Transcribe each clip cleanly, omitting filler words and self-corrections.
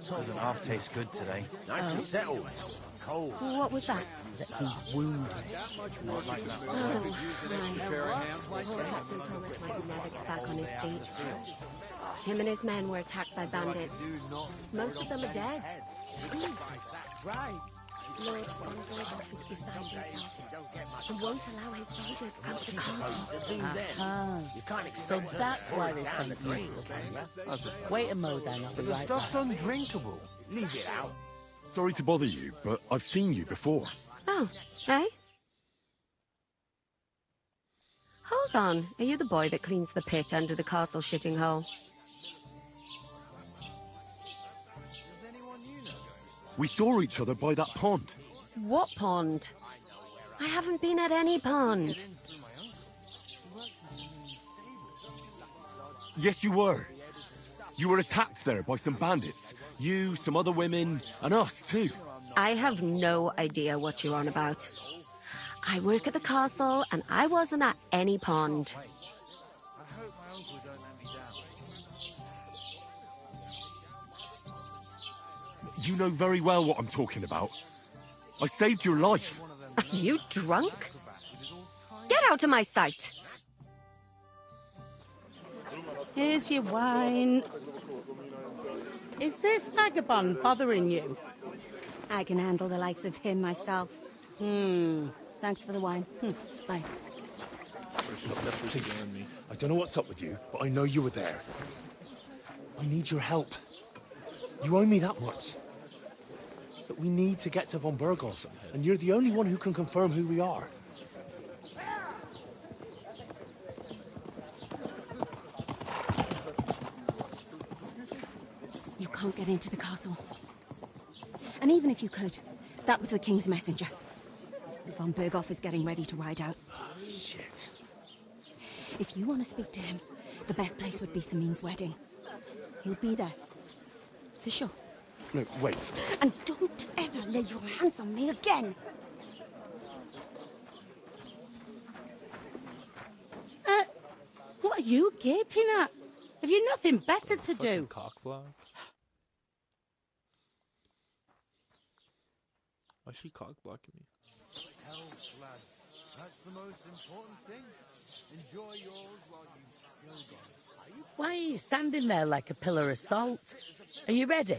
Doesn't half taste good today. Nicely settled. Cold. What was that? That he's wounded. Not like that. Oh, Captain Thomas might never get back on his feet. Him and his men were attacked by bandits. Most of them are dead. Jesus Christ. Lord Bondragon is beside himself and won't allow his soldiers out the castle. You can't expect So that's why they sent you. Wait a mo then, I'll be The right stuff's back. undrinkable. Leave it out. Sorry to bother you, but I've seen you before. Oh, eh? Hold on. Are you the boy that cleans the pit under the castle shitting hole? We saw each other by that pond. What pond? I haven't been at any pond. Yes, you were. You were attacked there by some bandits. You, some other women, and us too. I have no idea what you're on about. I work at the castle, and I wasn't at any pond. You know very well what I'm talking about. I saved your life. Are you drunk? Get out of my sight! Here's your wine. Is this vagabond bothering you? I can handle the likes of him myself. Thanks for the wine. Bye. Please, I don't know what's up with you, but I know you were there. I need your help. You owe me that much. But we need to get to von Burgos, and you're the only one who can confirm who we are. You can't get into the castle. And even if you could, that was the king's messenger. Von Berghoff is getting ready to ride out. Shit. If you want to speak to him, the best place would be Samin's wedding. He'll be there. For sure. No, wait. And don't ever lay your hands on me again! What are you gaping at? Have you nothing better to do? Cockblock? Why is she cockblocking me? Health, lads. That's the most important thing. Enjoy yours while you've still got it. Why are you standing there like a pillar of salt? Are you ready?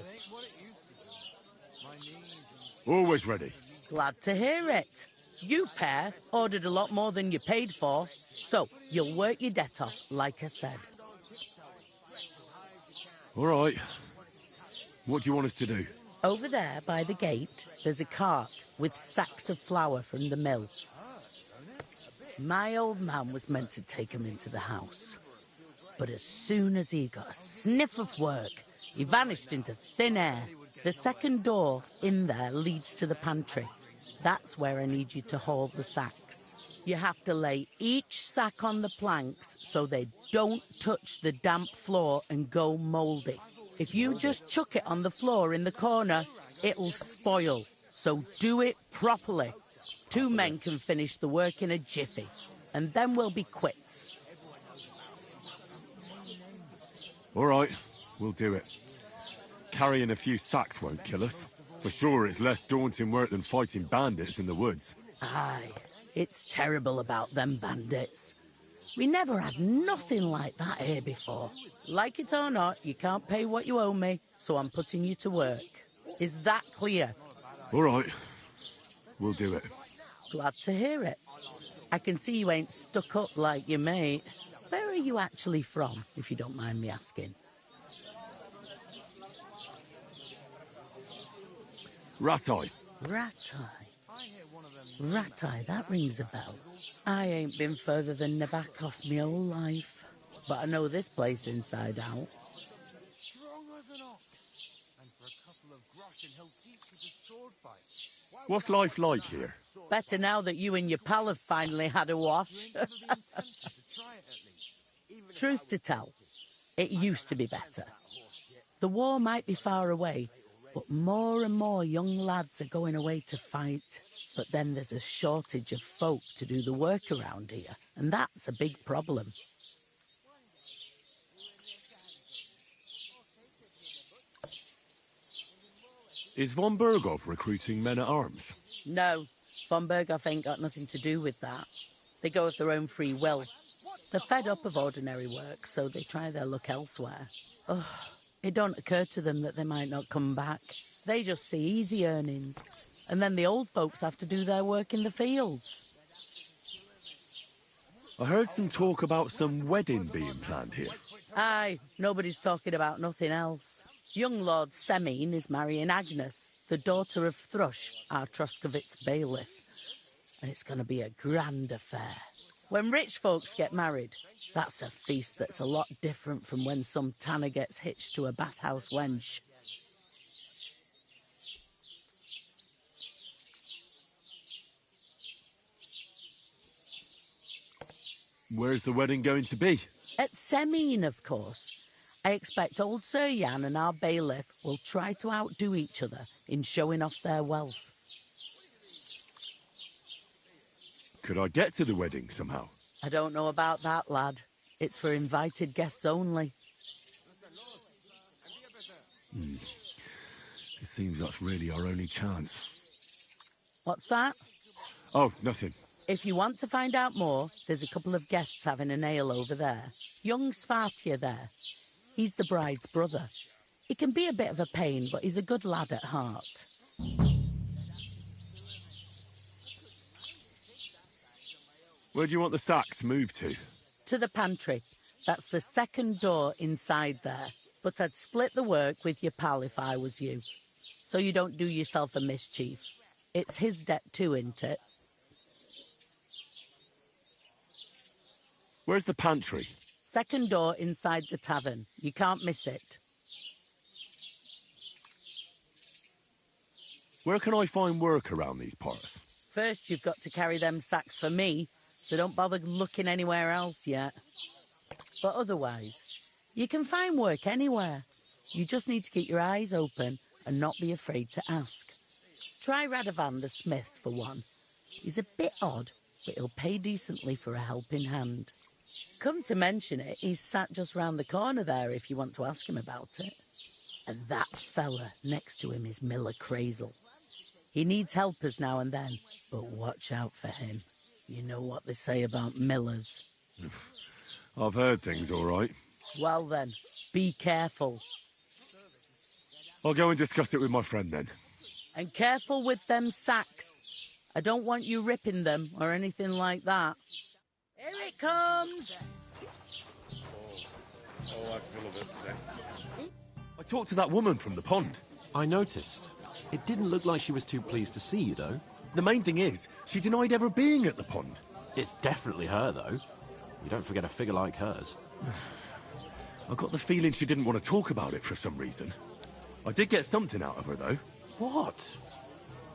Always ready. Glad to hear it. You pair ordered a lot more than you paid for, so you'll work your debt off, like I said. All right. What do you want us to do? Over there by the gate, there's a cart with sacks of flour from the mill. My old man was meant to take 'em into the house. But as soon as he got a sniff of work, he vanished into thin air. The second door in there leads to the pantry. That's where I need you to haul the sacks. You have to lay each sack on the planks so they don't touch the damp floor and go mouldy. If you just chuck it on the floor in the corner, it'll spoil. So do it properly. 2 men can finish the work in a jiffy, and then we'll be quits. All right, we'll do it. Carrying a few sacks won't kill us. For sure, it's less daunting work than fighting bandits in the woods. Aye, it's terrible about them bandits. We never had nothing like that here before. Like it or not, you can't pay what you owe me, so I'm putting you to work. Is that clear? All right, we'll do it. Glad to hear it. I can see you ain't stuck up like your mate. Where are you actually from, if you don't mind me asking? Rat-eye. Rat-eye. Rat-eye, that rings a bell. I ain't been further than Nabakov my whole life, but I know this place inside out. Strong as an ox. And for a couple of groschen, he'll teach you to sword fight. What's life like here? Better now that you and your pal have finally had a wash. Truth to tell, it used to be better. The war might be far away, but more and more young lads are going away to fight. But then there's a shortage of folk to do the work around here, and that's a big problem. Is von Berghoff recruiting men-at-arms? No, von Berghoff ain't got nothing to do with that. They go of their own free will. They're fed up of ordinary work, so they try their luck elsewhere. Ugh, it don't occur to them that they might not come back. They just see easy earnings, and then the old folks have to do their work in the fields. I heard some talk about some wedding being planned here. Aye, nobody's talking about nothing else. Young Lord Semine is marrying Agnes, the daughter of Thrush, our Troskovitz bailiff. And it's going to be a grand affair. When rich folks get married, that's a feast that's a lot different from when some tanner gets hitched to a bathhouse wench. Where's the wedding going to be? At Semine, of course. I expect old Sir Jan and our bailiff will try to outdo each other in showing off their wealth. Could I get to the wedding somehow? I don't know about that, lad. It's for invited guests only. It seems that's really our only chance. What's that? Oh, nothing. If you want to find out more, there's a couple of guests having an ale over there. Young Svartje there. He's the bride's brother. He can be a bit of a pain, but he's a good lad at heart. Where do you want the sacks moved to? To the pantry. That's the second door inside there. But I'd split the work with your pal if I was you. So you don't do yourself a mischief. It's his debt too, isn't it? Where's the pantry? Second door inside the tavern. You can't miss it. Where can I find work around these parts? First, you've got to carry them sacks for me, so don't bother looking anywhere else yet. But otherwise, you can find work anywhere. You just need to keep your eyes open and not be afraid to ask. Try Radovan the smith for one. He's a bit odd, but he'll pay decently for a helping hand. Come to mention it, he's sat just round the corner there if you want to ask him about it. And that fella next to him is Miller Crazel. He needs helpers now and then, but watch out for him. You know what they say about Millers. I've heard things all right. Well then, be careful. I'll go and discuss it with my friend then. And careful with them sacks. I don't want you ripping them or anything like that. Here it comes! Oh, I feel a bit sick. I talked to that woman from the pond. I noticed. It didn't look like she was too pleased to see you, though. The main thing is, she denied ever being at the pond. It's definitely her, though. You don't forget a figure like hers. I got the feeling she didn't want to talk about it for some reason. I did get something out of her, though. What?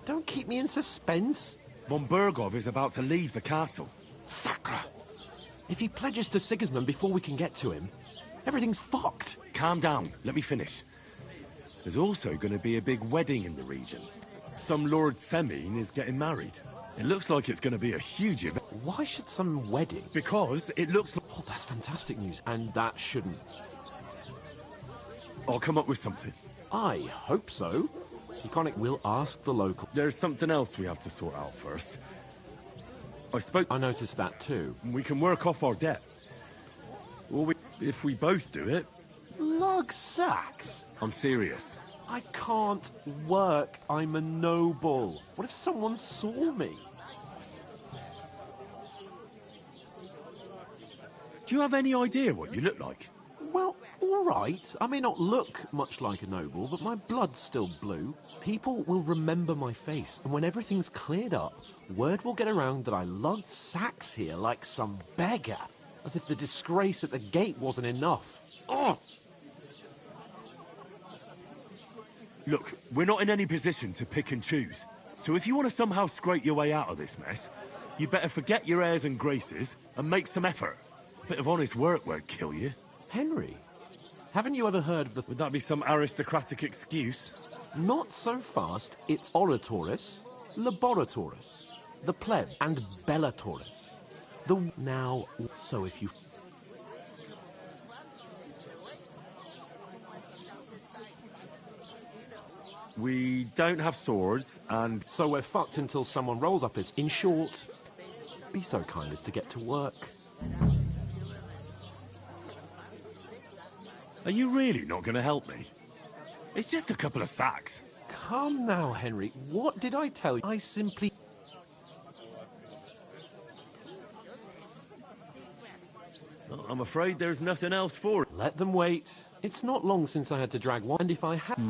Don't keep me in suspense. Von Berghoff is about to leave the castle. Sacre! If he pledges to Sigismund before we can get to him, everything's fucked. Calm down. Let me finish. There's also going to be a big wedding in the region. Some Lord Semine is getting married. It looks like it's going to be a huge event. Why should some wedding? Because it looks like... Oh, that's fantastic news, and that shouldn't. I'll come up with something. I hope so. Iconic will ask the local. There's something else we have to sort out first. I noticed that too. We can work off our debt. Or if we both do it. Lug sacks? I'm serious. I can't work. I'm a noble. What if someone saw me? Do you have any idea what you look like? Well, all right. I may not look much like a noble, but my blood's still blue. People will remember my face, and when everything's cleared up, word will get around that I lugged sacks here like some beggar, as if the disgrace at the gate wasn't enough. Ugh! Look, we're not in any position to pick and choose. So if you want to somehow scrape your way out of this mess, you better forget your airs and graces and make some effort. A bit of honest work won't kill you. Henry, haven't you ever heard of the... Would that be some aristocratic excuse? Not so fast. It's oratoris, laboratoris, the pleb, and bellatoris. Now, so if you... We don't have swords, and so we're fucked until someone rolls up his... In short, be so kind as to get to work. Are you really not going to help me? It's just a couple of sacks. Come now, Henry. What did I tell you? I simply... Well, I'm afraid there's nothing else for it. Let them wait. It's not long since I had to drag one, and if I had...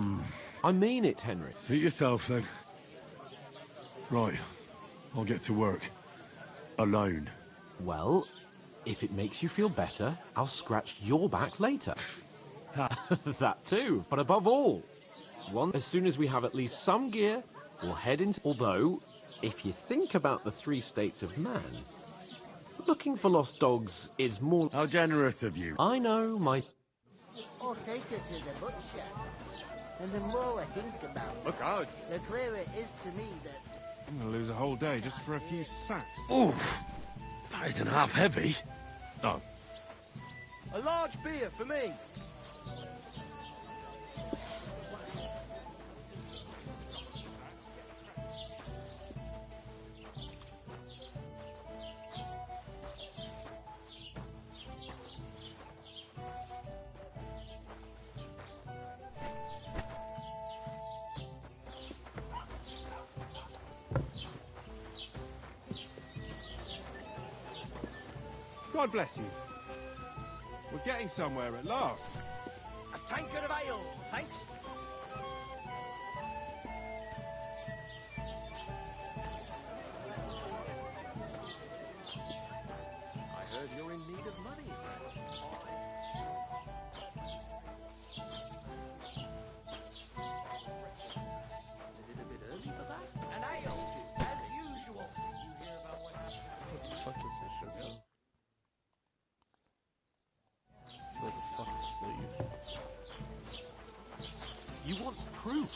I mean it, Henry. Suit yourself, then. Right. I'll get to work. Alone. Well, if it makes you feel better, I'll scratch your back later. That too, but above all, as soon as we have at least some gear, we'll head into... Although, if you think about the 3 states of man, looking for lost dogs is more... How generous of you. I know, my... I'll take her to the butcher. And the more I think about it, Look out. the clearer it is to me that... I'm gonna lose a whole day just for a few sacks. Oof. That isn't half heavy. Oh. A large beer for me. God bless you. We're getting somewhere at last. A tankard of ale, thanks. I heard you're in need of money. Is it a bit early for that? An ale, as usual. You hear about what happened? What the fuck is this shit, bro? For the fucking sleeve. You want proof?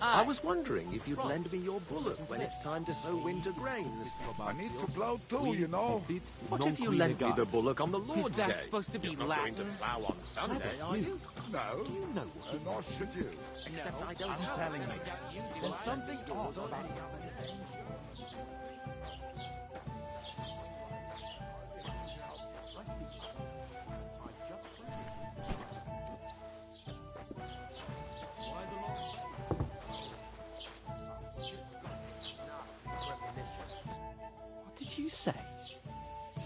I was wondering if you'd lend me your bullock when it's time to sow winter grains. I need to plough too, you know. What if you lent me the bullock on the Lord's Day? Is that supposed to be Latin? plough on Sunday, are you? No, You know what you nor should you. Except I don't I'm know. telling you, there's something odd about it. What did you say?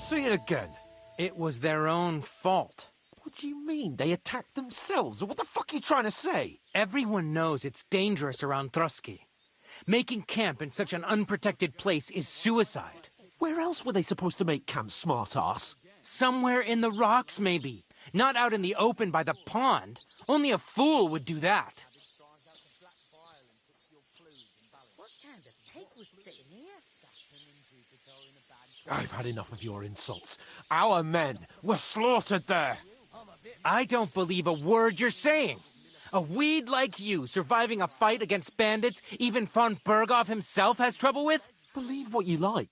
Say it again. It was their own fault. What do you mean? They attacked themselves? What the fuck are you trying to say? Everyone knows it's dangerous around Trotsky. Making camp in such an unprotected place is suicide. Where else were they supposed to make camp, smart-ass? Somewhere in the rocks, maybe. Not out in the open by the pond. Only a fool would do that. What kind of pig was sitting here? I've had enough of your insults. Our men were slaughtered there. I don't believe a word you're saying. A weed like you surviving a fight against bandits even von Berghoff himself has trouble with? Believe what you like.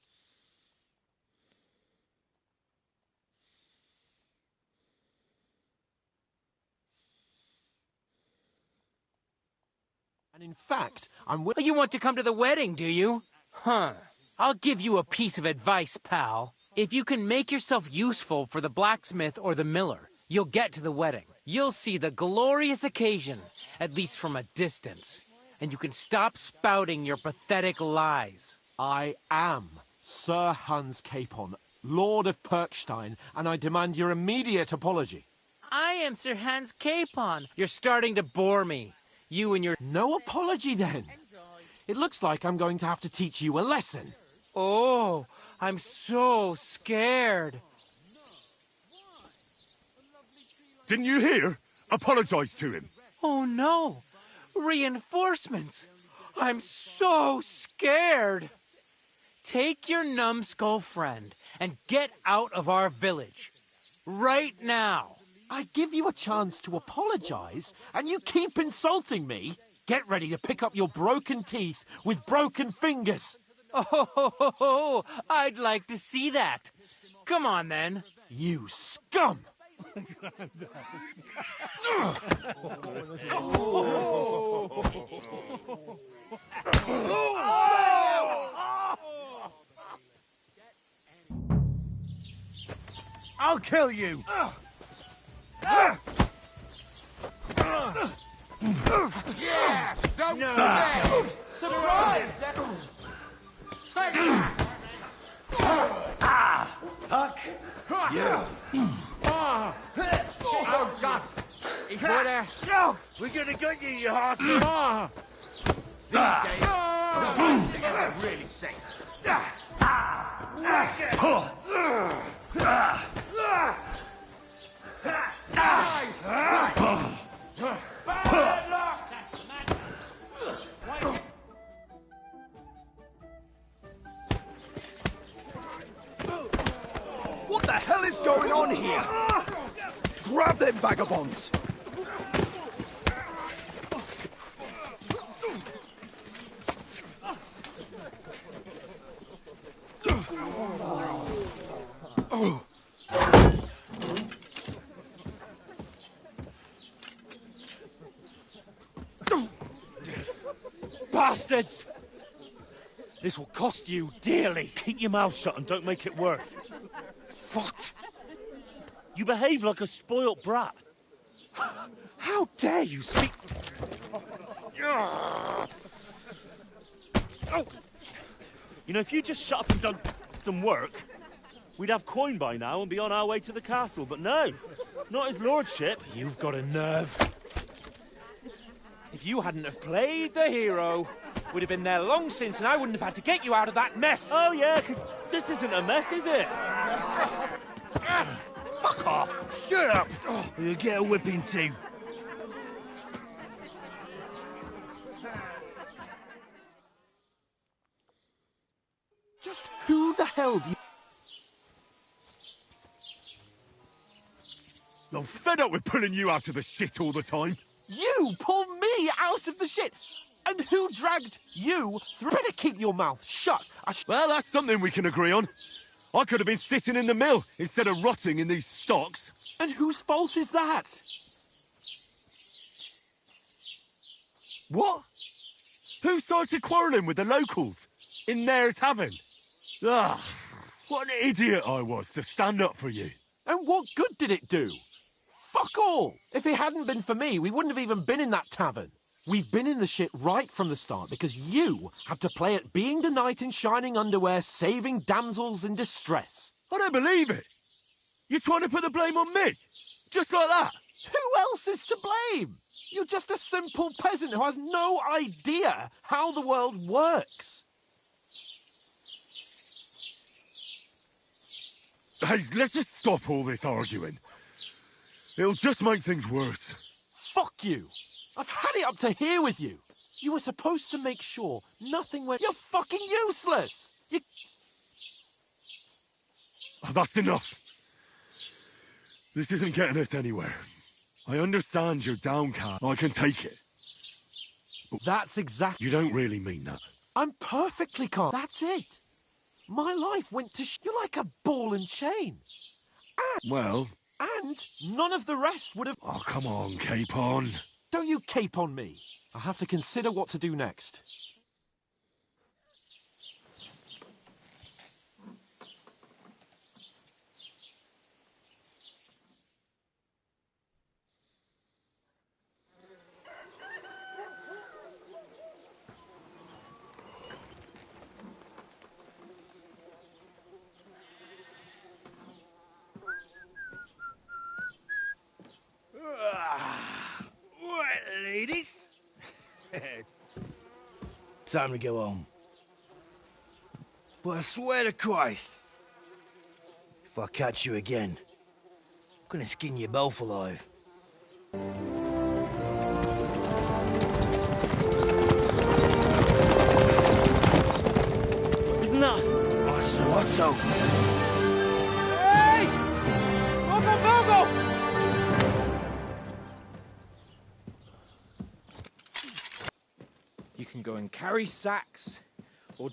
And in fact, I'm willing... You want to come to the wedding, do you? Huh. I'll give you a piece of advice, pal. If you can make yourself useful for the blacksmith or the miller, you'll get to the wedding. You'll see the glorious occasion, at least from a distance. And you can stop spouting your pathetic lies. I am Sir Hans Capon, Lord of Perkstein, and I demand your immediate apology. I am Sir Hans Capon. You're starting to bore me. You and your... No apology, then. It looks like I'm going to have to teach you a lesson. Oh, I'm so scared. Didn't you hear? Apologize to him. Oh no! Reinforcements! I'm so scared! Take your numbskull friend and get out of our village. Right now! I give you a chance to apologize, and you keep insulting me? Get ready to pick up your broken teeth with broken fingers. Oh, I'd like to see that. Come on then. You scum! I'll kill you! Yeah! Don't forget! Surprise! Take that! Fuck you! Oh, God! He's right there. We're gonna get you, you horse! These days, they're really safe. Nice! Bad luck! What the hell is going on here? Grab them vagabonds! Bastards! This will cost you dearly. Keep your mouth shut and don't make it worse. What? You behave like a spoilt brat. How dare you speak... You know, if you just shut up and done some work, we'd have coin by now and be on our way to the castle. But no, not his lordship. You've got a nerve. If you hadn't have played the hero, we'd have been there long since and I wouldn't have had to get you out of that mess. Oh yeah, because this isn't a mess, is it? Fuck off. Shut up! Or you'll get a whipping too. Just who the hell do you... I'm fed up with pulling you out of the shit all the time. You pull me out of the shit! And who dragged you through? Better keep your mouth shut. Well, that's something we can agree on. I could have been sitting in the mill instead of rotting in these stocks. And whose fault is that? What? Who started quarrelling with the locals in their tavern? Ah, what an idiot I was to stand up for you. And what good did it do? Fuck all! If it hadn't been for me, we wouldn't have even been in that tavern. We've been in the shit right from the start because you had to play at being the knight in shining underwear, saving damsels in distress. I don't believe it. You're trying to put the blame on me? Just like that? Who else is to blame? You're just a simple peasant who has no idea how the world works. Hey, let's just stop all this arguing. It'll just make things worse. Fuck you. I've had it up to here with you. You were supposed to make sure nothing went... You're fucking useless! You... Oh, that's enough. This isn't getting us anywhere. I understand you're downcast. I can take it. But that's exactly... You don't really mean that. I'm perfectly calm. That's it. My life went to You're like a ball and chain. And... Well... And none of the rest would have... Oh, come on, Capon. Don't you cape on me. I have to consider what to do next. Right, ladies. Time to go home. But I swear to Christ, if I catch you again, I'm gonna skin you both alive. Isn't that... Otto. Hey! Go! You can go and carry sacks, or...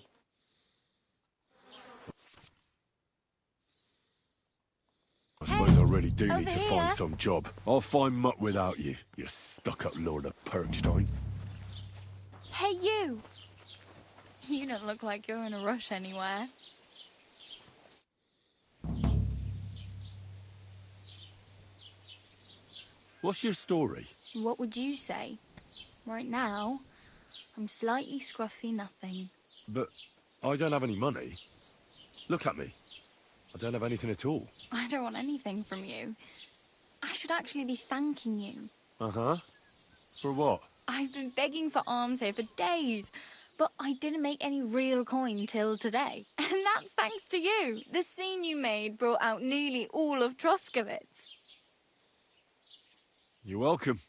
I suppose I really do Over need to here. find some job. I'll find mutt without you, you stuck-up Lord of Perkstein. Hey, you! You don't look like you're in a rush anywhere. What's your story? What would you say? Right now, I'm slightly scruffy nothing. But I don't have any money. Look at me. I don't have anything at all. I don't want anything from you. I should actually be thanking you. Uh-huh. For what? I've been begging for alms here for days, but I didn't make any real coin till today. And that's thanks to you. The scene you made brought out nearly all of Troskowitz. You're welcome.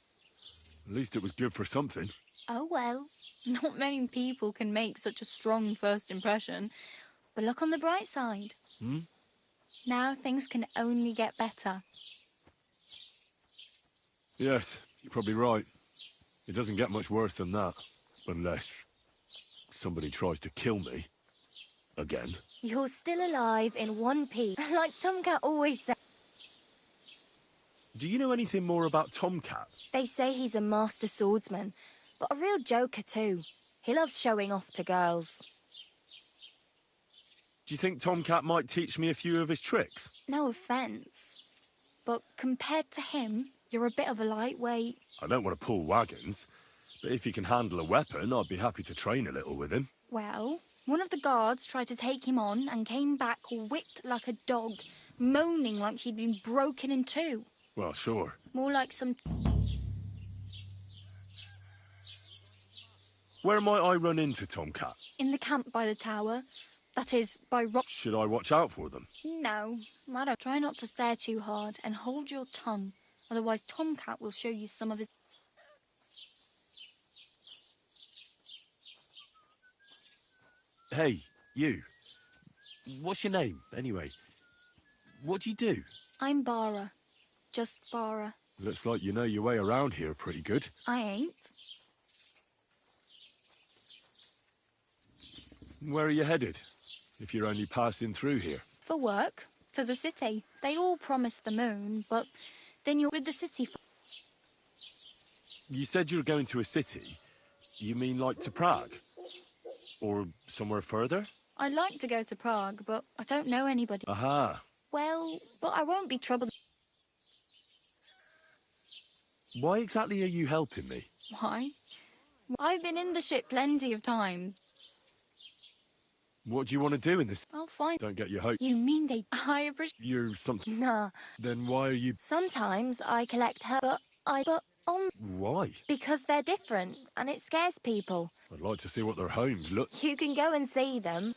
At least it was good for something. Oh well, not many people can make such a strong first impression. But look on the bright side. Hmm? Now things can only get better. Yes, you're probably right. It doesn't get much worse than that. Unless somebody tries to kill me. Again. You're still alive in one piece, like Tomcat always said. Do you know anything more about Tomcat? They say he's a master swordsman, but a real joker too. He loves showing off to girls. Do you think Tomcat might teach me a few of his tricks? No offence, but compared to him, you're a bit of a lightweight. I don't want to pull wagons, but if he can handle a weapon, I'd be happy to train a little with him. Well, one of the guards tried to take him on and came back whipped like a dog, moaning like he'd been broken in two. Well, sure. More like some... Where might I run into Tomcat? in the camp by the tower. That is, by rock... Should I watch out for them? No, I don't. Try not to stare too hard and hold your tongue. Otherwise, Tomcat will show you some of his... Hey, you. What's your name, anyway? What do you do? I'm Bara. Just Bara. Looks like you know your way around here pretty good. I ain't. Where are you headed? If you're only passing through here. For work. To the city. They all promised the moon, but then you're with the city... You said you were going to a city. You mean like to Prague? Or somewhere further? I'd like to go to Prague, but I don't know anybody. Aha. Well, but I won't be troubled. Why exactly are you helping me? Why? I've been in the ship plenty of times. What do you want to do in this? I'll find... Don't get your hopes. You mean they... I appreciate... You're something... Nah. Then why are you... Sometimes I collect her, but on... Why? Because they're different, and it scares people. I'd like to see what their homes look. You can go and see them.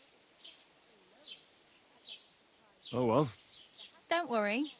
Oh well. Don't worry.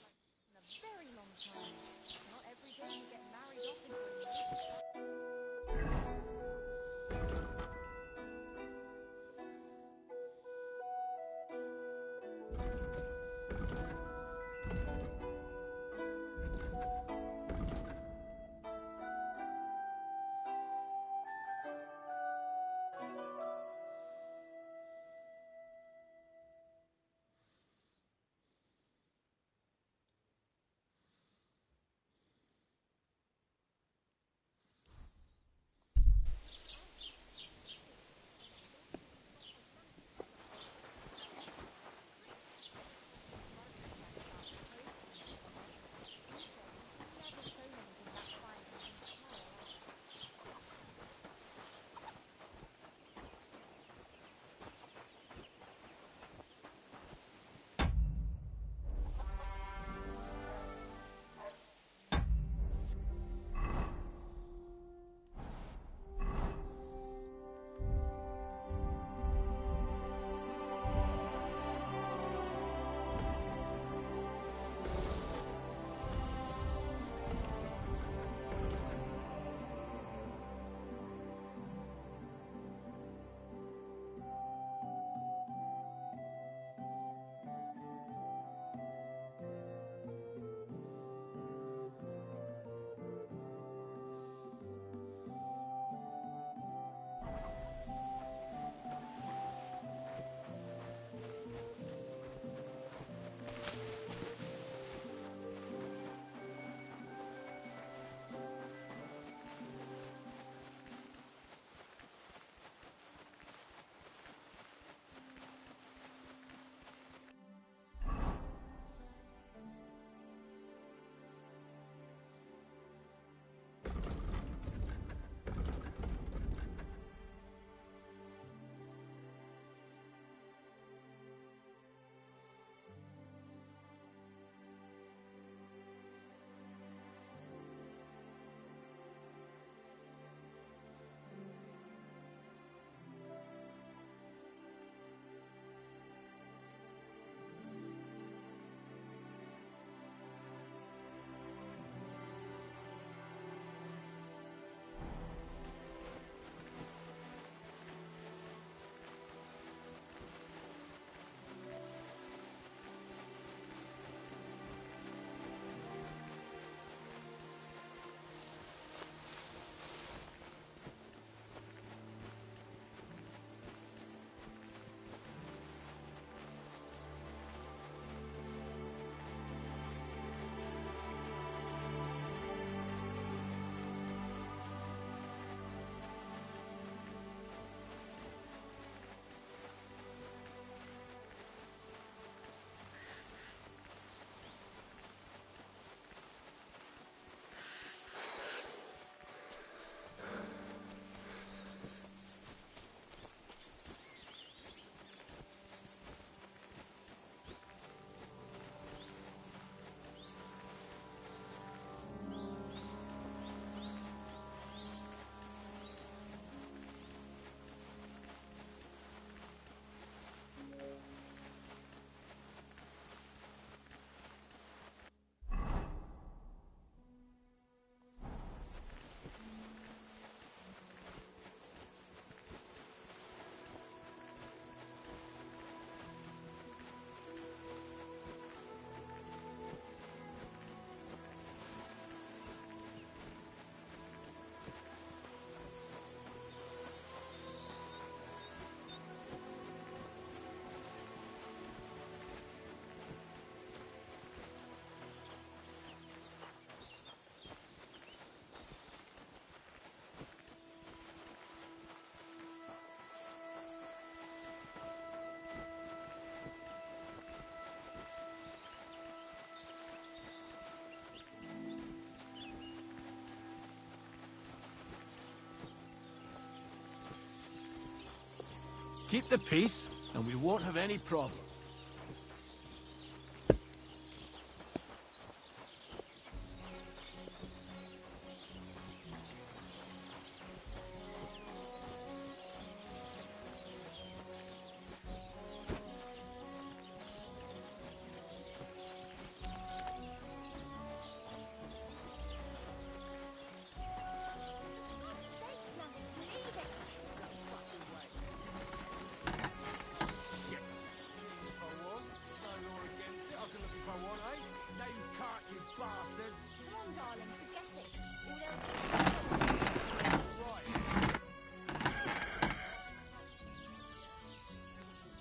Keep the peace, and we won't have any problems.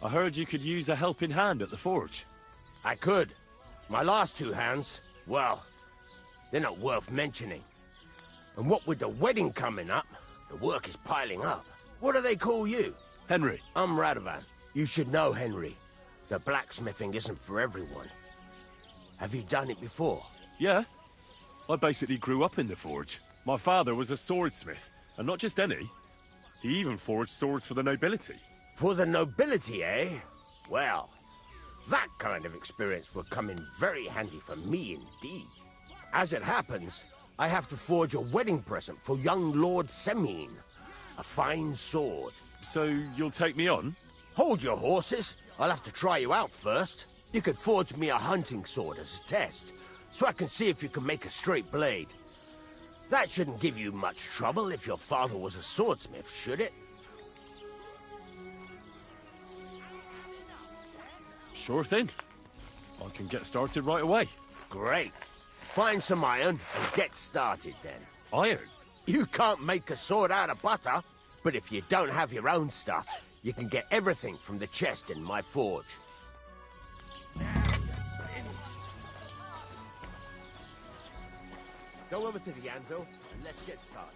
I heard you could use a helping hand at the forge. I could. My last two hands, well, they're not worth mentioning. And what with the wedding coming up, the work is piling up. What do they call you? Henry. I'm Radovan. You should know, Henry. The blacksmithing isn't for everyone. Have you done it before? Yeah. I basically grew up in the forge. My father was a swordsmith, and not just any. He even forged swords for the nobility. For the nobility, eh? Well, that kind of experience will come in very handy for me indeed. As it happens, I have to forge a wedding present for young Lord Semine. A fine sword. So you'll take me on? Hold your horses. I'll have to try you out first. You could forge me a hunting sword as a test, so I can see if you can make a straight blade. That shouldn't give you much trouble if your father was a swordsmith, should it? Sure thing. I can get started right away. Great. Find some iron and get started then. Iron? You can't make a sword out of butter, but if you don't have your own stuff, you can get everything from the chest in my forge. Go over to the anvil and let's get started.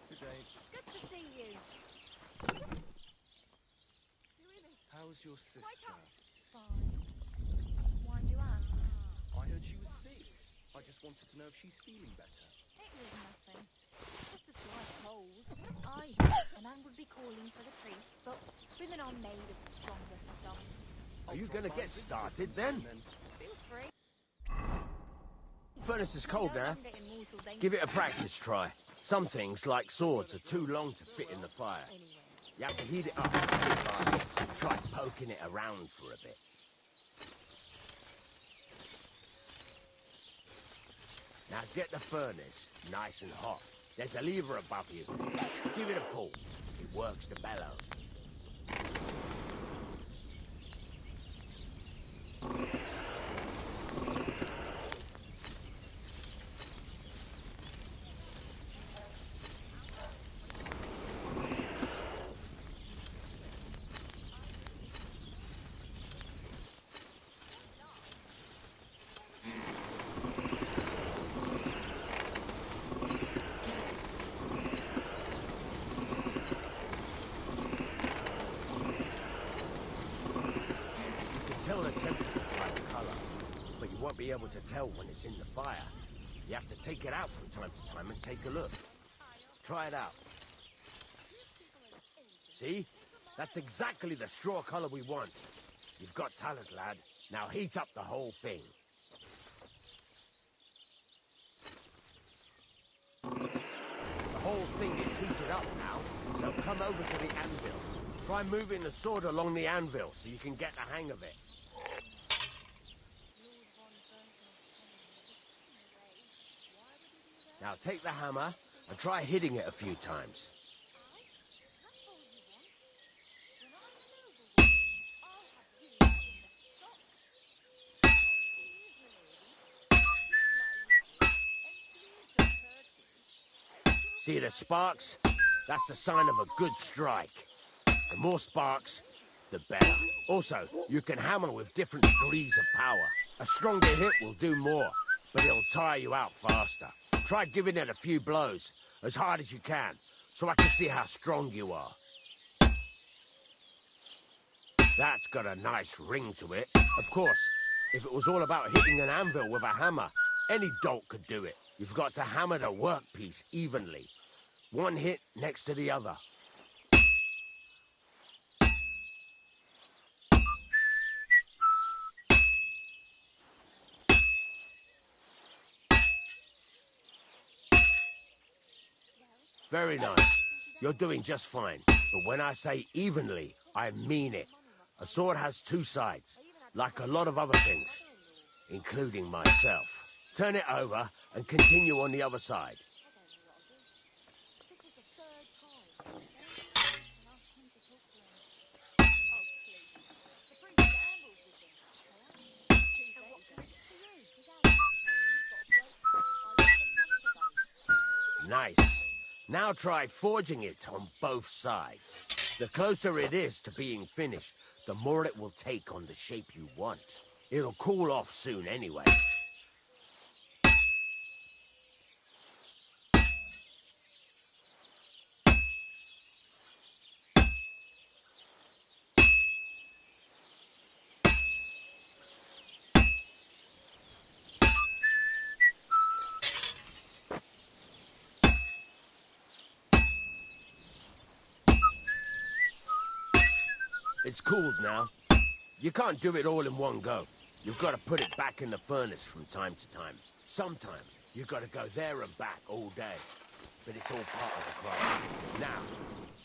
Good day. Good to see you. How's your sister? Fine. Why'd you ask? I heard she was sick. I just wanted to know if she's feeling better. It was nothing. Just a slight cold. I and Anne would be calling for the priest, but women are made of stronger stuff. Are you gonna get started then? Feel free. Furnace is cold now. Give it a practice try. Some things, like swords, are too long to fit in the fire. You have to heat it up bit by bit. Try poking it around for a bit. Now get the furnace nice and hot. There's a lever above you. Give it a pull. It works the bellows. Be able to tell when it's in the fire. You have to take it out from time to time and take a look. Try it out. See? That's exactly the straw color we want. You've got talent, lad. Now heat up the whole thing. The whole thing is heated up now, so come over to the anvil. Try moving the sword along the anvil so you can get the hang of it. Now take the hammer and try hitting it a few times. See the sparks? That's the sign of a good strike. The more sparks, the better. Also, you can hammer with different degrees of power. A stronger hit will do more, but it'll tire you out faster. Try giving it a few blows, as hard as you can, so I can see how strong you are. That's got a nice ring to it. Of course, if it was all about hitting an anvil with a hammer, any dolt could do it. You've got to hammer the workpiece evenly. One hit next to the other. Very nice. You're doing just fine. But when I say evenly, I mean it. A sword has two sides, like a lot of other things, including myself. Turn it over and continue on the other side. Nice. Now try forging it on both sides. The closer it is to being finished, the more it will take on the shape you want. It'll cool off soon anyway. It's cooled now. You can't do it all in one go. You've got to put it back in the furnace from time to time. Sometimes you've got to go there and back all day. But it's all part of the craft. Now,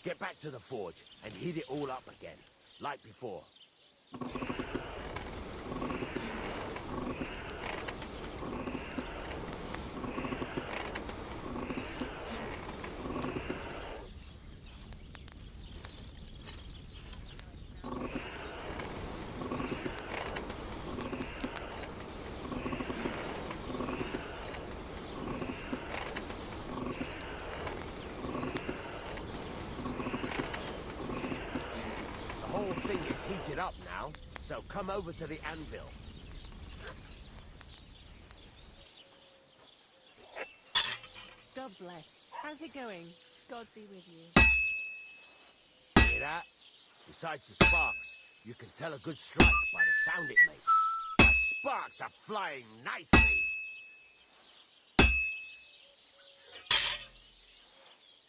get back to the forge and heat it all up again, like before. Heated up now, so come over to the anvil. God bless. How's it going? God be with you. Hear that? Besides the sparks, you can tell a good strike by the sound it makes. The sparks are flying nicely.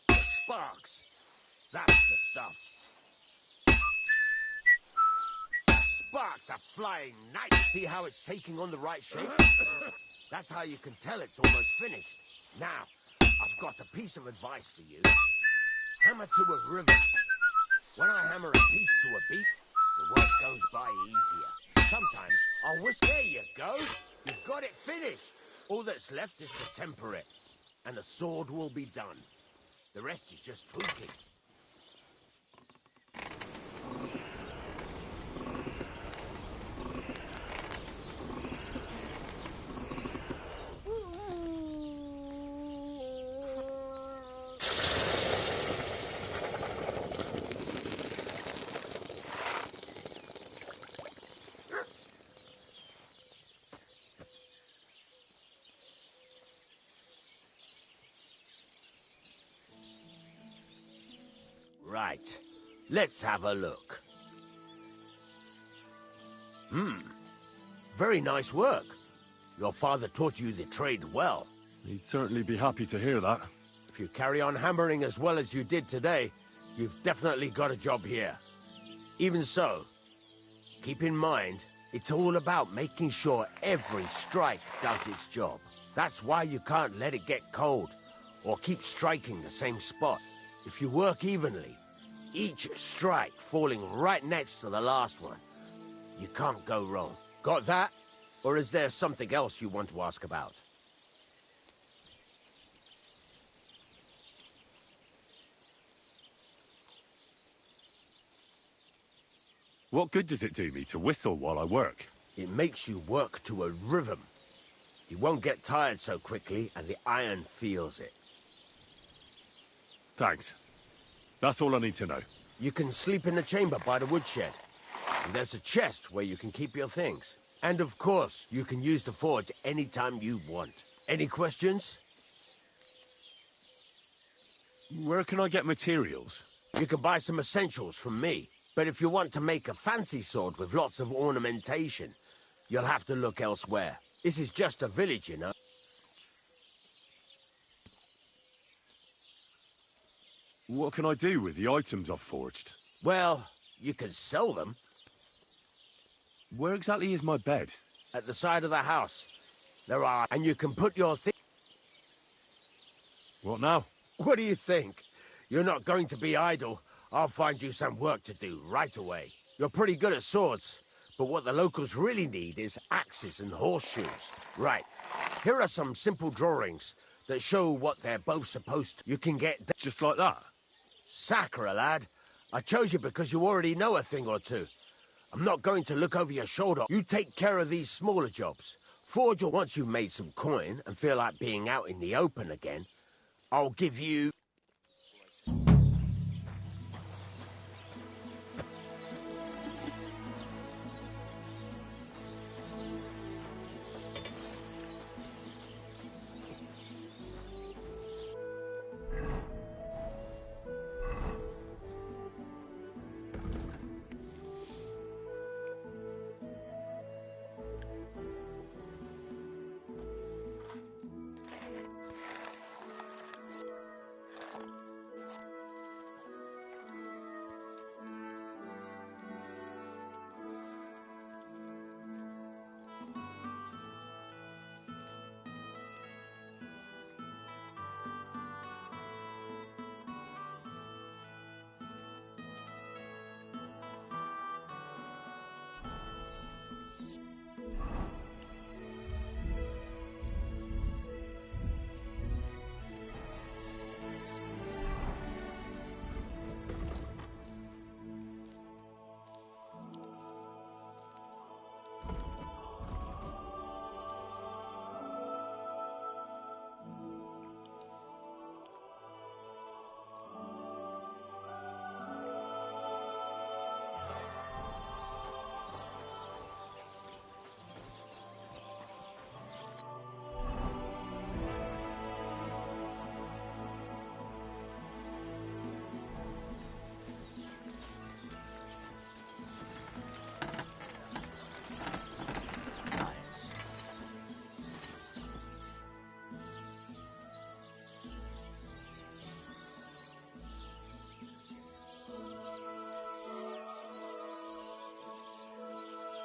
The sparks. That's the stuff. Sparks are flying nice. See how it's taking on the right shape? That's how you can tell it's almost finished. Now, I've got a piece of advice for you. Hammer to a rhythm. When I hammer a piece to a beat, the work goes by easier. Sometimes I'll whistle. There you go. You've got it finished. All that's left is to temper it, and the sword will be done. The rest is just tweaking. Right. Let's have a look. Very nice work. Your father taught you the trade well. He'd certainly be happy to hear that. If you carry on hammering as well as you did today, you've definitely got a job here. Even so, keep in mind, it's all about making sure every strike does its job. That's why you can't let it get cold, or keep striking the same spot. If you work evenly, each strike falling right next to the last one, you can't go wrong. Got that? Or is there something else you want to ask about? What good does it do me to whistle while I work? It makes you work to a rhythm. You won't get tired so quickly, and the iron feels it. Thanks. That's all I need to know. You can sleep in the chamber by the woodshed. And there's a chest where you can keep your things. And of course, you can use the forge anytime you want. Any questions? Where can I get materials? You can buy some essentials from me. But if you want to make a fancy sword with lots of ornamentation, you'll have to look elsewhere. This is just a village, you know. What can I do with the items I've forged? Well, you can sell them. Where exactly is my bed? At the side of the house. There are, and you can put your thing... What now? What do you think? You're not going to be idle. I'll find you some work to do right away. You're pretty good at swords, but what the locals really need is axes and horseshoes. Right. Here are some simple drawings that show what they're both supposed to. You can get... Just like that? Sacre, lad. I chose you because you already know a thing or two. I'm not going to look over your shoulder. You take care of these smaller jobs. Forge your... Once you've made some coin and feel like being out in the open again, I'll give you...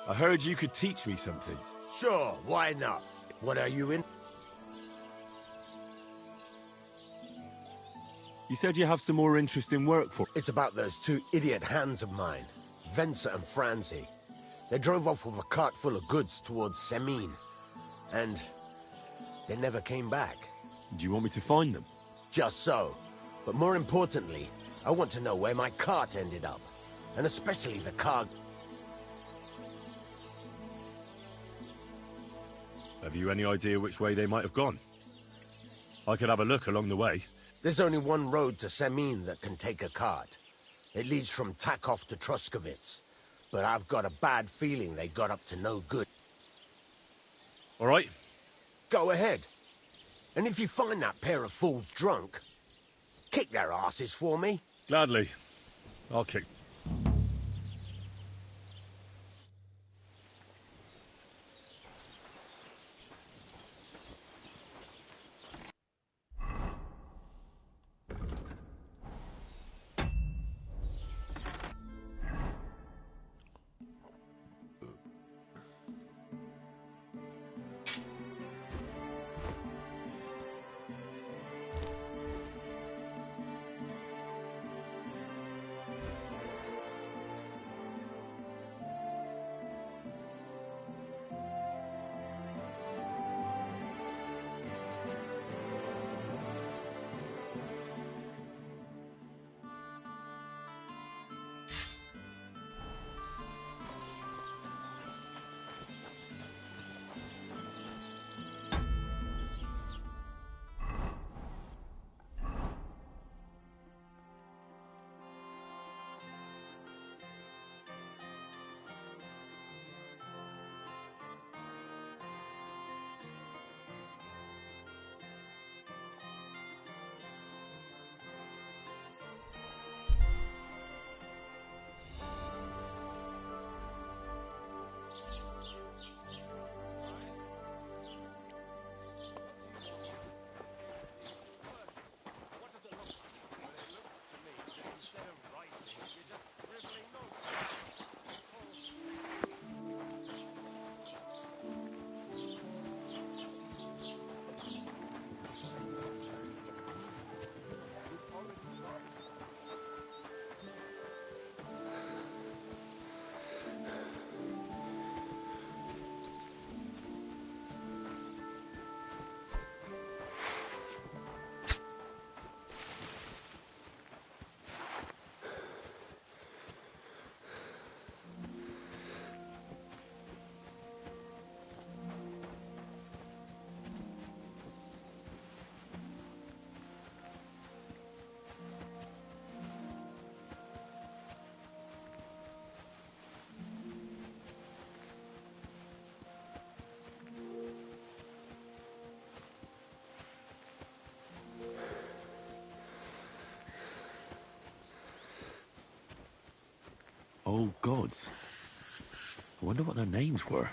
I heard you could teach me something. Sure, why not? What are you in? You said you have some more interesting work for... It's about those two idiot hands of mine, Venser and Franzi. They drove off with a cart full of goods towards Semin, and they never came back. Do you want me to find them? Just so. But more importantly, I want to know where my cart ended up, and especially the cargo. Have you any idea which way they might have gone? I could have a look along the way. There's only one road to Semin that can take a cart. It leads from Takov to Troskovitz. But I've got a bad feeling they got up to no good. All right. Go ahead. And if you find that pair of fools drunk, kick their asses for me. Gladly. I'll kick... all gods. I wonder what their names were.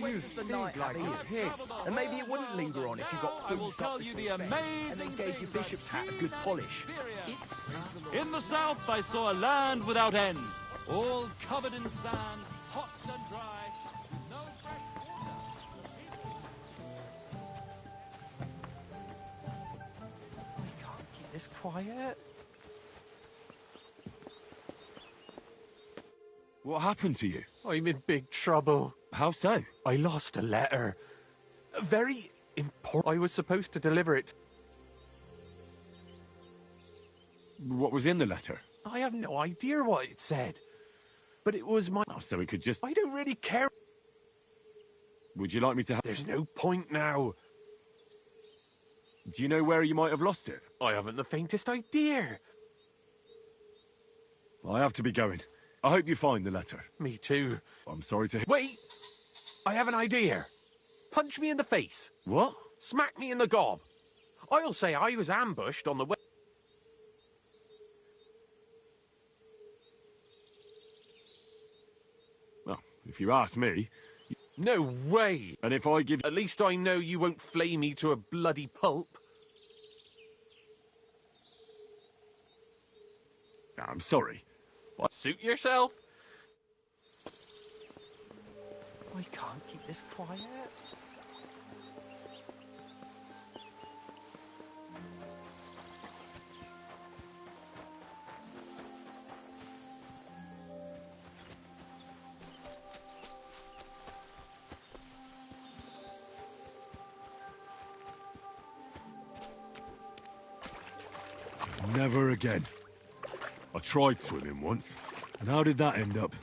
You stink like a pig. And maybe it wouldn't linger on if you got I will punched tell up you the before bed, amazing and then gave your bishop's hat a good polish. In the south, I saw a land without end, all covered in sand, hot and dry, with no fresh water. Keep this quiet. What happened to you? I'm in big trouble. How so? I lost a letter. Very important. I was supposed to deliver it. What was in the letter? I have no idea what it said. But it was my... Oh, so we could just... I don't really care. Would you like me to... There's no point now. Do you know where you might have lost it? I haven't the faintest idea. I have to be going. I hope you find the letter. Me too. I'm sorry to... Wait! I have an idea. Punch me in the face. What? Smack me in the gob. I'll say I was ambushed on the way. Well, if you ask me... No way! And if I give... At least I know you won't flay me to a bloody pulp. I'm sorry. What? Suit yourself. I can't keep this quiet. Never again. I tried swimming once, and how did that end up?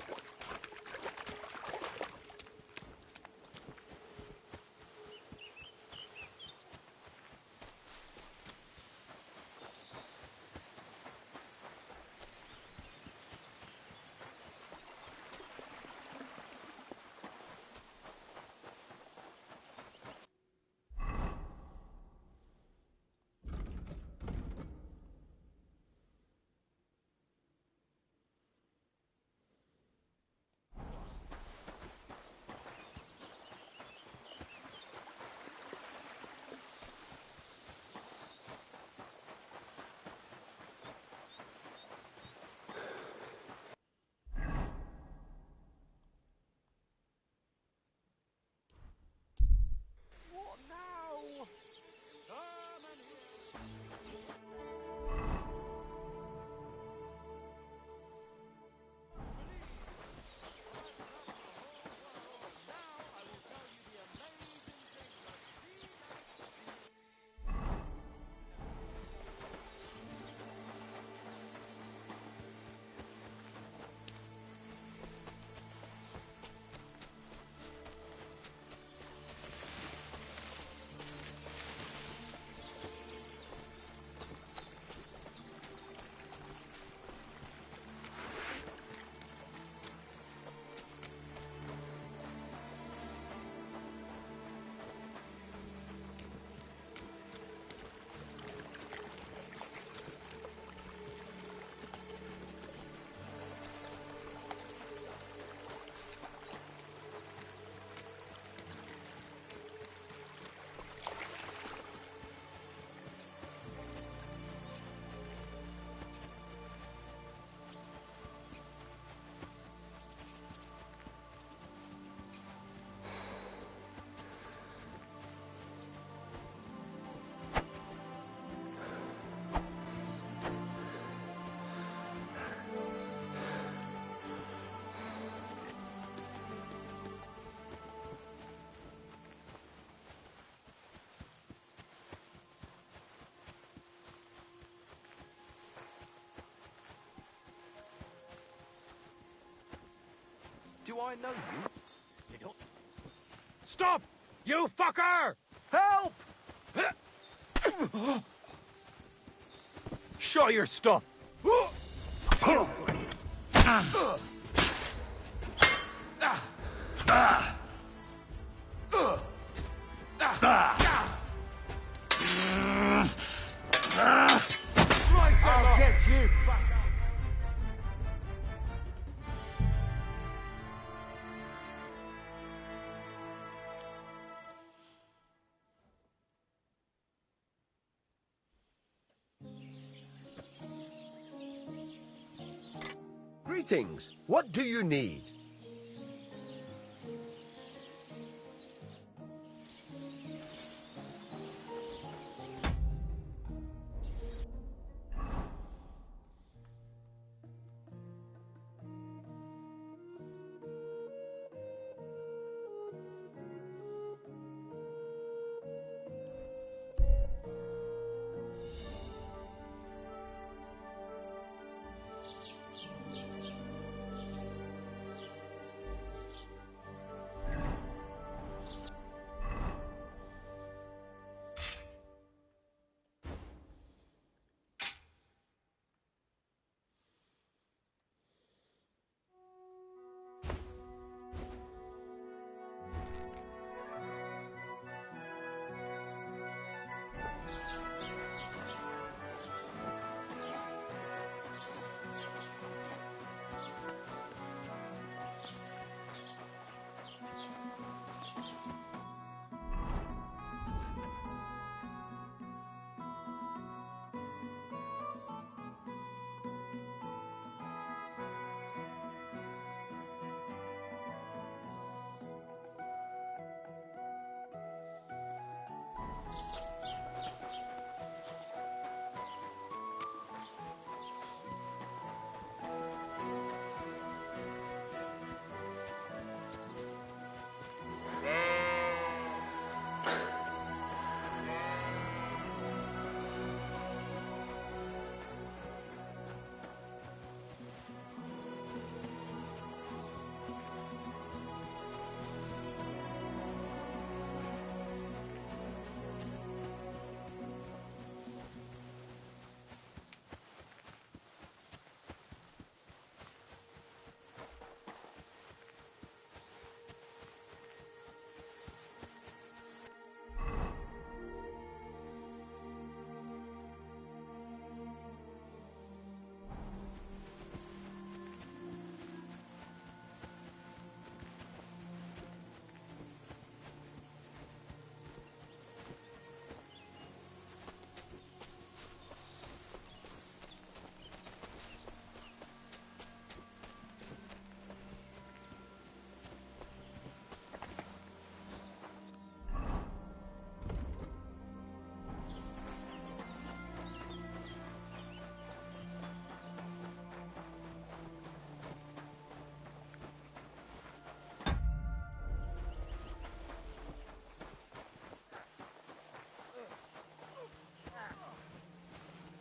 I know you? You don't... Stop! You fucker! Help! Show your stuff! I'll get you, fucker! Greetings. What do you need?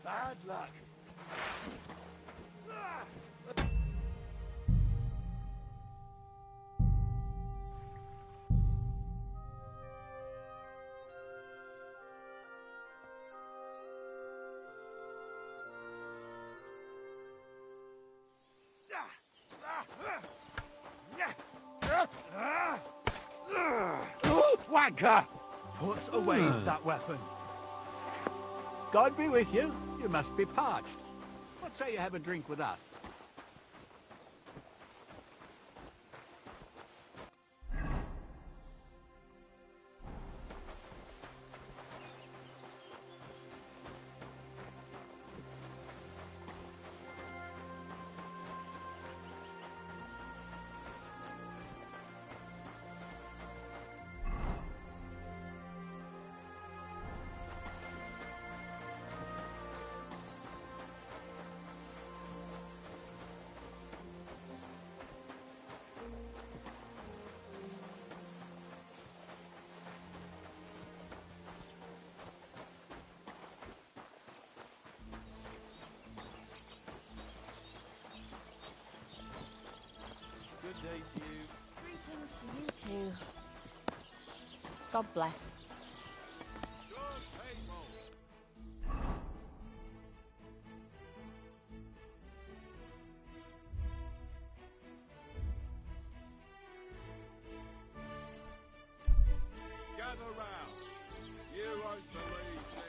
Bad luck. Wanker! Put away that weapon. God be with you. You must be parched. What say you have a drink with us? too. God bless. Gather round. You won't believe this.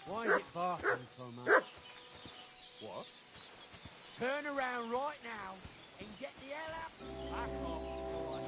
Why is it barking so much? What? Turn around right now and get the hell out. Back off. Right.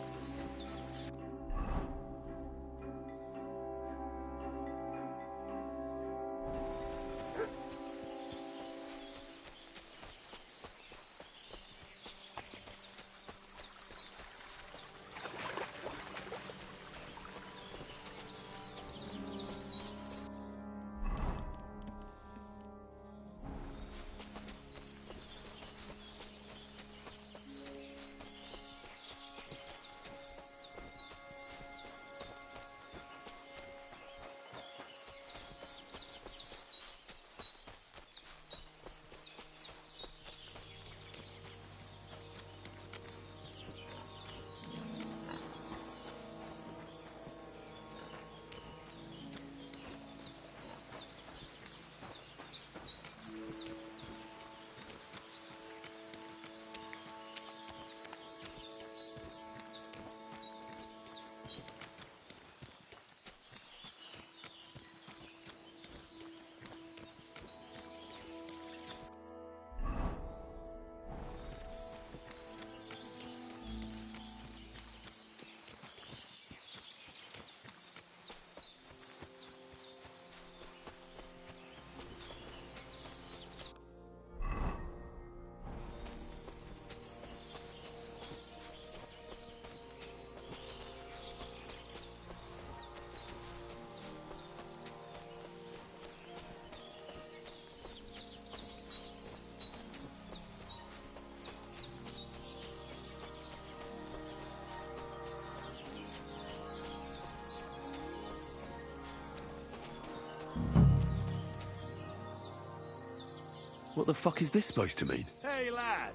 What the fuck is this supposed to mean? Hey, lad.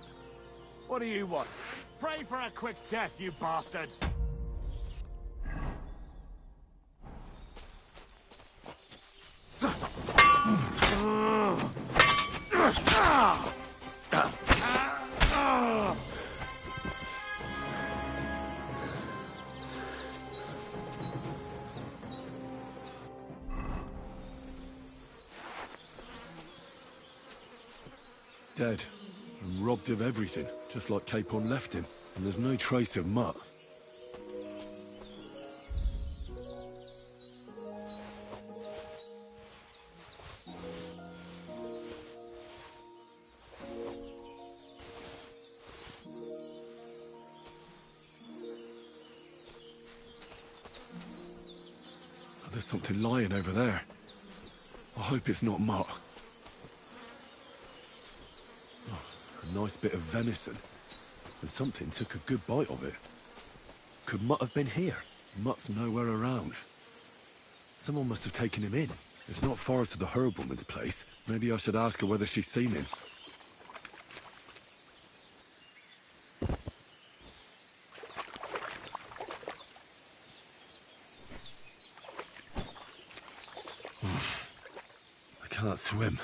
What do you want? Pray for a quick death, you bastard. Dead. And robbed of everything, just like Capon left him. And there's no trace of Mutt. There's something lying over there. I hope it's not Mutt. Oh, a nice bit of venison. And something took a good bite of it. Could Mutt have been here? Mutt's nowhere around. Someone must have taken him in. It's not far to the herb woman's place. Maybe I should ask her whether she's seen him. I can't swim.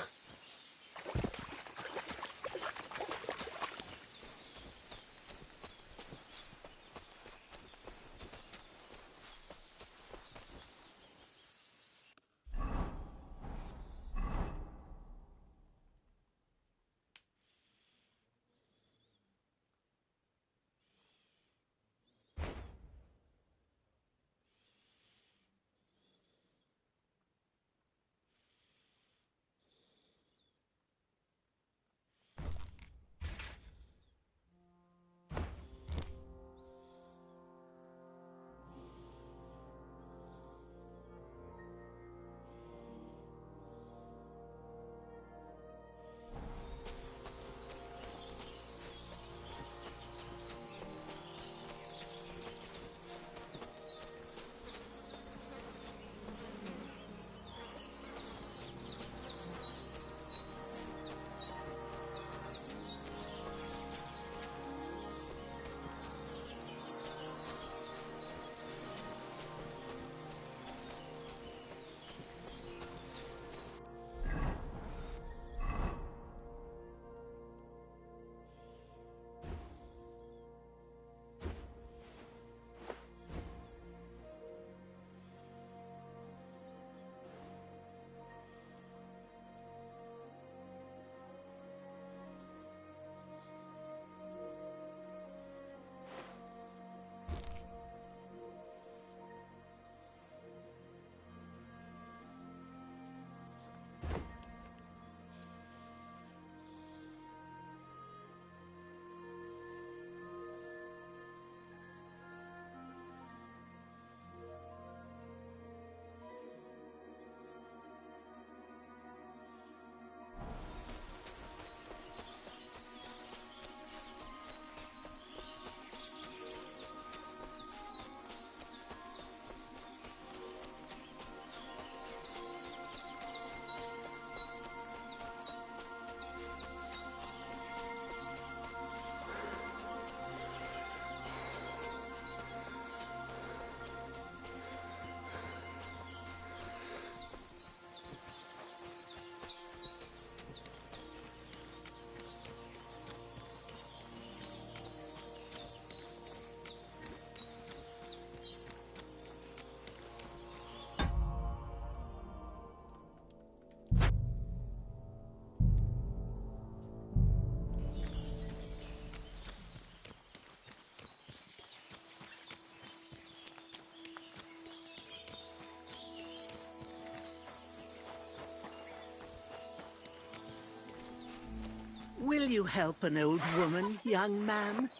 Will you help an old woman, young man?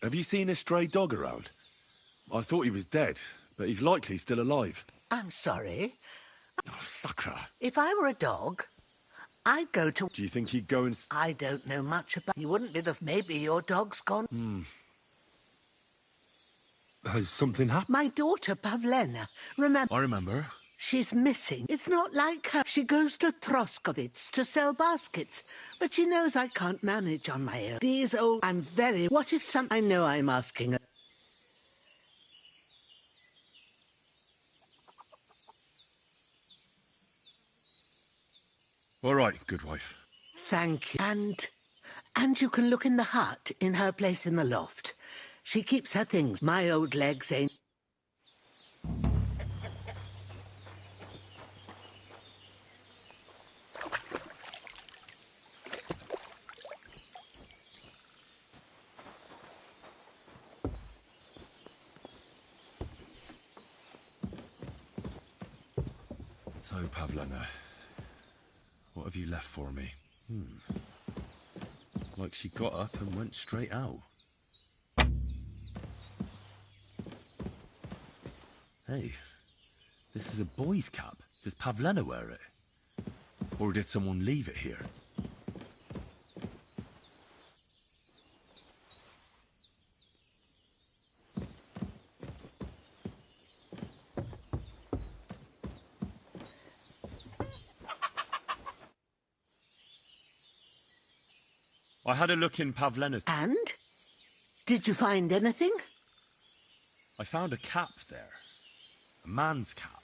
Have you seen a stray dog around? I thought he was dead, but he's likely still alive. I'm sorry. Oh, Sakra. If I were a dog, I'd go to... Do you think he'd go and... I don't know much about... You wouldn't be the... Maybe your dog's gone... Has something happened? My daughter, Pavlena. Remember... I remember. She's missing. It's not like her. She goes to Troskovitz to sell baskets. But she knows I can't manage on my own. These old... I'm very... What if some... I know I'm asking her. All right, good wife. Thank you. And you can look in the hut in her place in the loft. She keeps her things. My old legs ain't... So, Pavlena, what have you left for me? Like she got up and went straight out. Hey, this is a boy's cap. Does Pavlena wear it? Or did someone leave it here? I had a look in Pavlena's... And? Did you find anything? I found a cap there. A man's cap.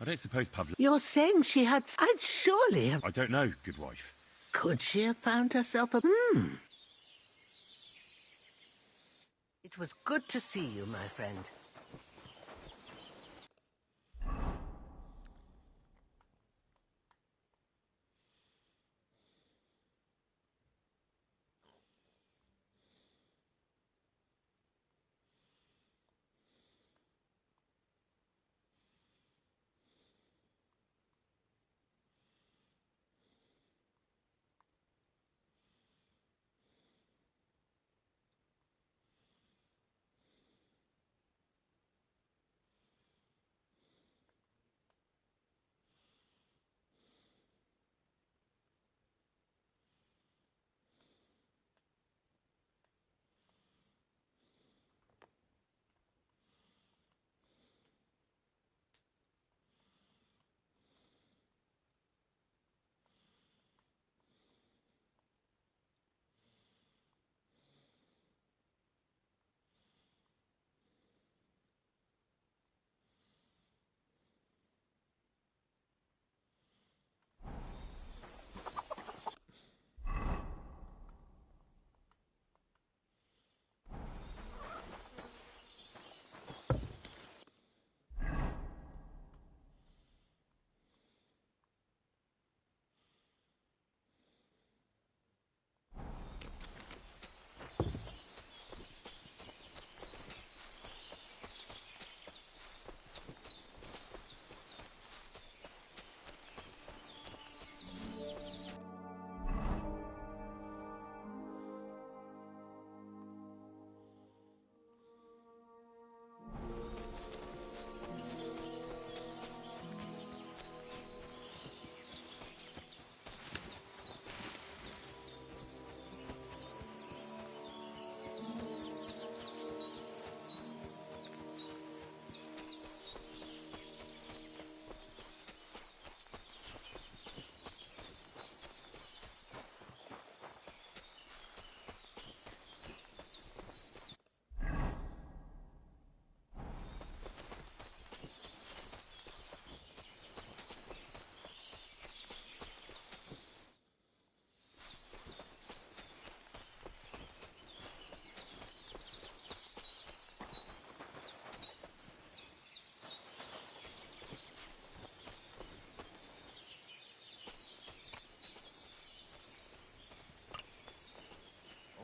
I don't suppose Pavlena... You're saying she had... I'd surely have... I don't know, good wife. Could she have found herself a... It was good to see you, my friend.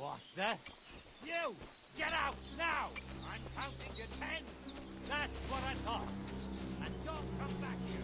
What the? You! Get out now! I'm counting to 10. That's what I thought. And don't come back here.